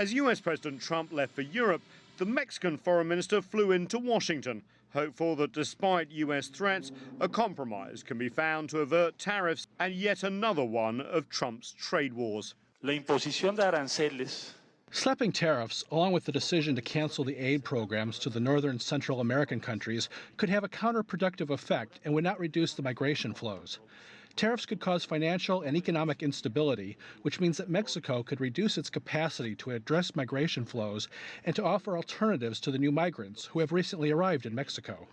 As US President Trump left for Europe, the Mexican foreign minister flew into Washington, hopeful that despite US threats, a compromise can be found to avert tariffs and yet another one of Trump's trade wars. La imposición de aranceles. Slapping tariffs, along with the decision to cancel the aid programs to the northern and Central American countries, could have a counterproductive effect and would not reduce the migration flows. Tariffs could cause financial and economic instability, which means that Mexico could reduce its capacity to address migration flows and to offer alternatives to the new migrants who have recently arrived in Mexico.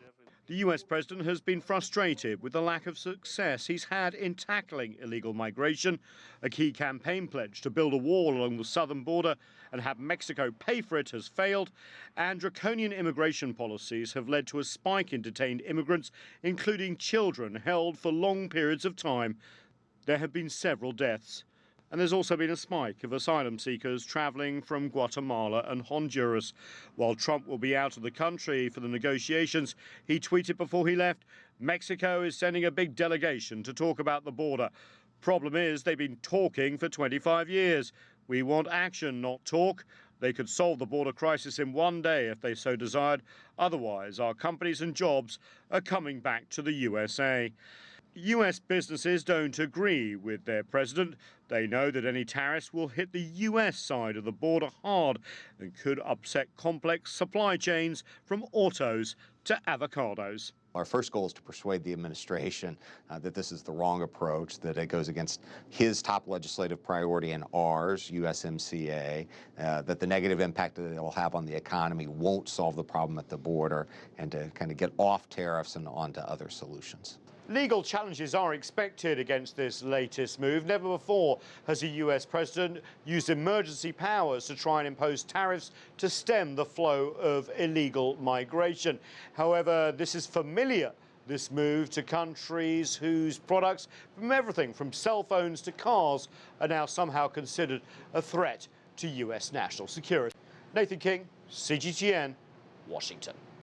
The US president has been frustrated with the lack of success he's had in tackling illegal migration. A key campaign pledge to build a wall along the southern border and have Mexico pay for it has failed, and draconian immigration policies have led to a spike in detained immigrants, including children held for long periods of time. There have been several deaths. And there's also been a spike of asylum seekers traveling from Guatemala and Honduras. While Trump will be out of the country for the negotiations, he tweeted before he left, Mexico is sending a big delegation to talk about the border. Problem is, they've been talking for 25 years. We want action, not talk. They could solve the border crisis in one day if they so desired. Otherwise, our companies and jobs are coming back to the USA. US businesses don't agree with their president. They know that any tariffs will hit the US side of the border hard and could upset complex supply chains from autos to avocados. Our first goal is to persuade the administration that this is the wrong approach, that it goes against his top legislative priority and ours, USMCA, that the negative impact that it will have on the economy won't solve the problem at the border, and to kind of get off tariffs and onto other solutions. Legal challenges are expected against this latest move. Never before has a US president used emergency powers to try and impose tariffs to stem the flow of illegal migration. However, this is familiar, this move, to countries whose products, from everything from cell phones to cars, are now somehow considered a threat to US national security. Nathan King, CGTN, Washington.